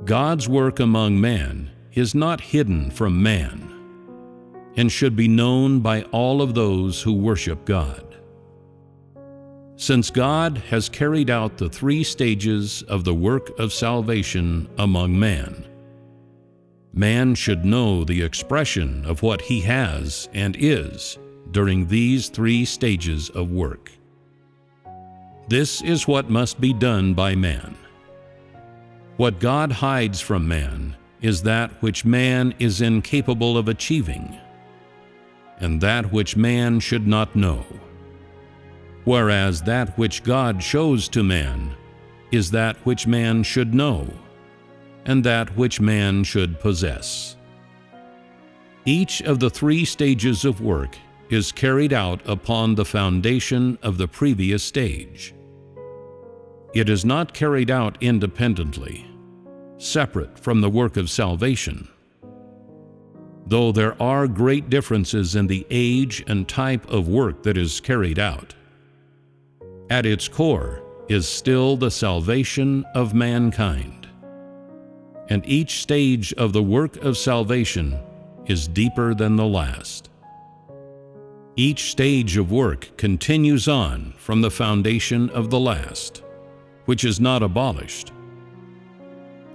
God's work among man is not hidden from man, and should be known by all of those who worship God. Since God has carried out the 3 stages of the work of salvation among man, man should know the expression of what he has and is during these 3 stages of work. This is what must be done by man. What God hides from man is that which man is incapable of achieving, and that which man should not know, whereas that which God shows to man is that which man should know, and that which man should possess. Each of the 3 stages of work is carried out upon the foundation of the previous stage. It is not carried out independently, separate from the work of salvation. Though there are great differences in the age and type of work that is carried out, at its core is still the salvation of mankind. And each stage of the work of salvation is deeper than the last. Each stage of work continues on from the foundation of the last, which is not abolished.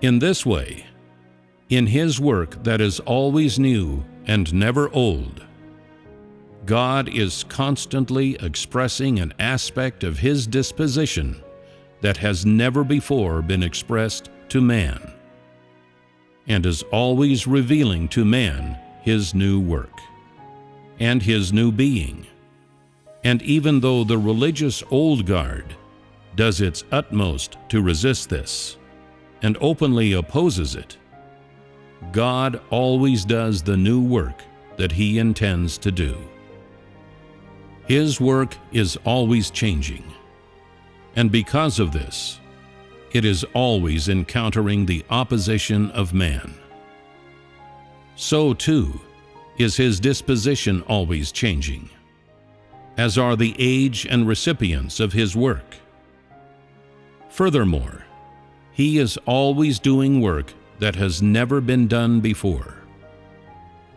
In this way, in His work that is always new and never old, God is constantly expressing an aspect of His disposition that has never before been expressed to man, and is always revealing to man His new work and His new being. And even though the religious old guard does its utmost to resist this and openly opposes it, God always does the new work that He intends to do. His work is always changing, and because of this, it is always encountering the opposition of man. So too is His disposition always changing, as are the age and recipients of His work. Furthermore, He is always doing work that has never been done before,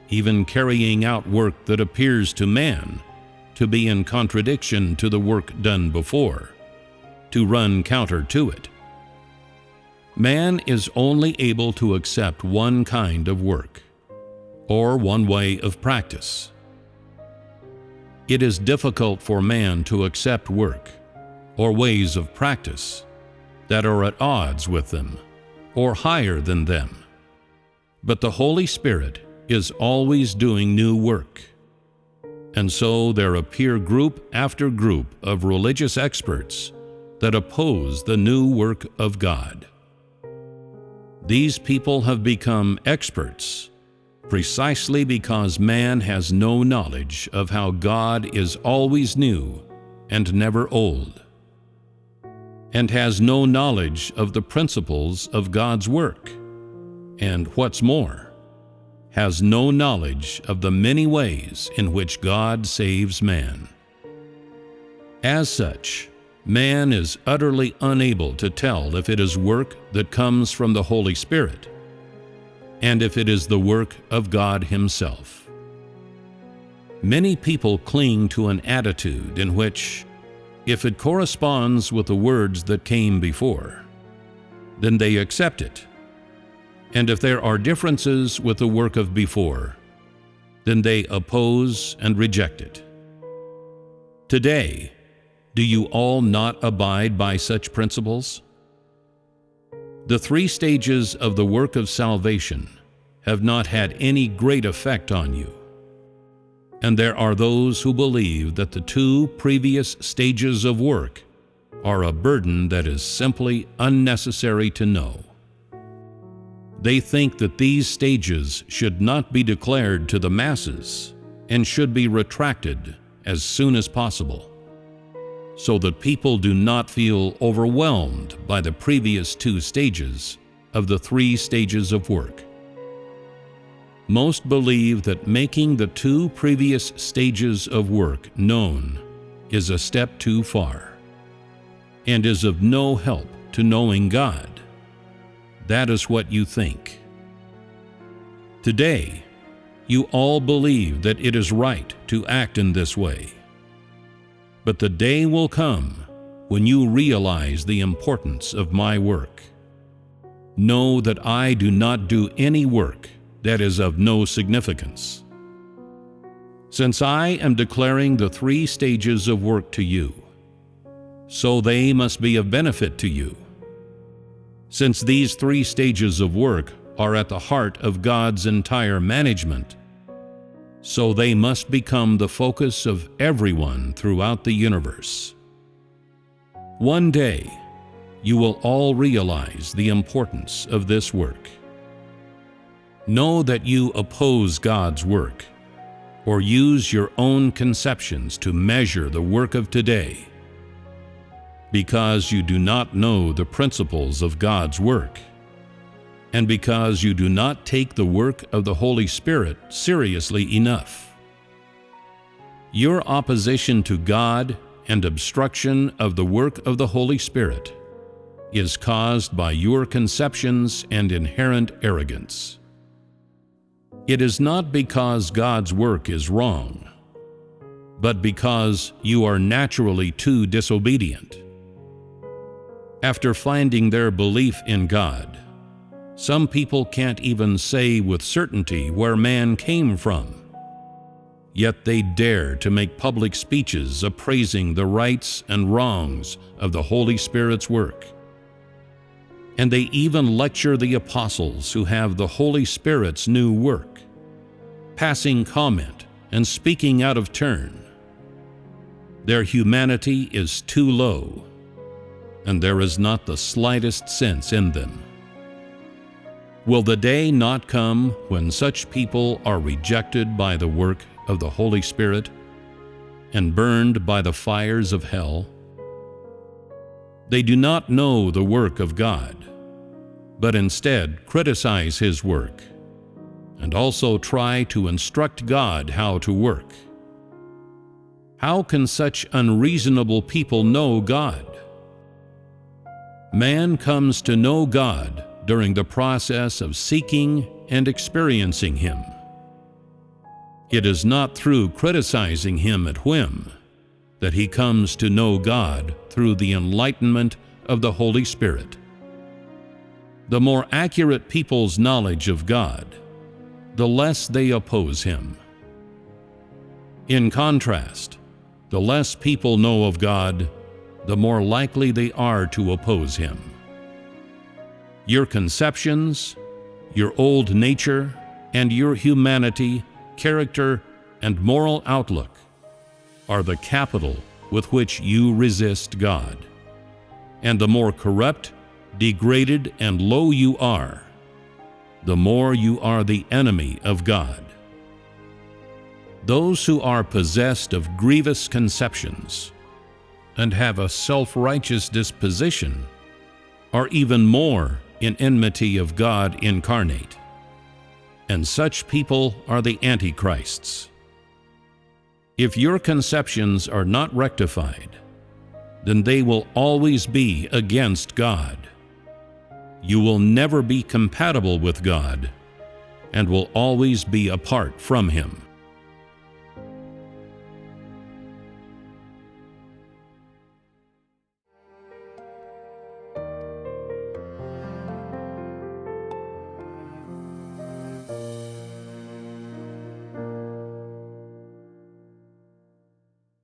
even carrying out work that appears to man to be in contradiction to the work done before, to run counter to it. Man is only able to accept one kind of work, or one way of practice. It is difficult for man to accept work, or ways of practice, that are at odds with them, or higher than them. But the Holy Spirit is always doing new work. And so there appear group after group of religious experts that oppose the new work of God. These people have become experts precisely because man has no knowledge of how God is always new and never old, and has no knowledge of the principles of God's work, and what's more, has no knowledge of the many ways in which God saves man. As such, man is utterly unable to tell if it is work that comes from the Holy Spirit, and if it is the work of God Himself. Many people cling to an attitude in which, if it corresponds with the words that came before, then they accept it. And if there are differences with the work of before, then they oppose and reject it. Today, do you all not abide by such principles? The 3 stages of the work of salvation have not had any great effect on you. And there are those who believe that the 2 previous stages of work are a burden that is simply unnecessary to know. They think that these stages should not be declared to the masses and should be retracted as soon as possible, so that people do not feel overwhelmed by the previous 2 stages of the 3 stages of work. Most believe that making the 2 previous stages of work known is a step too far, and is of no help to knowing God. that is what you think. Today, you all believe that it is right to act in this way. But the day will come when you realize the importance of my work. Know that I do not do any work that is of no significance. Since I am declaring the 3 stages of work to you, so they must be of benefit to you. Since these 3 stages of work are at the heart of God's entire management, so they must become the focus of everyone throughout the universe. One day, you will all realize the importance of this work. Know that you oppose God's work, or use your own conceptions to measure the work of today, because you do not know the principles of God's work, and because you do not take the work of the Holy Spirit seriously enough. Your opposition to God and obstruction of the work of the Holy Spirit is caused by your conceptions and inherent arrogance. It is not because God's work is wrong, but because you are naturally too disobedient. After finding their belief in God, some people can't even say with certainty where man came from. Yet they dare to make public speeches appraising the rights and wrongs of the Holy Spirit's work. And they even lecture the apostles who have the Holy Spirit's new work, passing comment and speaking out of turn. Their humanity is too low, and there is not the slightest sense in them. Will the day not come when such people are rejected by the work of the Holy Spirit and burned by the fires of hell? They do not know the work of God, but instead criticize His work and also try to instruct God how to work. How can such unreasonable people know God? Man comes to know God during the process of seeking and experiencing Him. It is not through criticizing Him at whim that he comes to know God through the enlightenment of the Holy Spirit. The more accurate people's knowledge of God, the less they oppose Him. In contrast, the less people know of God, the more likely they are to oppose Him. Your conceptions, your old nature, and your humanity, character, and moral outlook are the capital with which you resist God. And the more corrupt, degraded, and low you are, the more you are the enemy of God. Those who are possessed of grievous conceptions and have a self-righteous disposition are even more in enmity of God incarnate, and such people are the antichrists. If your conceptions are not rectified, then they will always be against God. You will never be compatible with God and will always be apart from Him.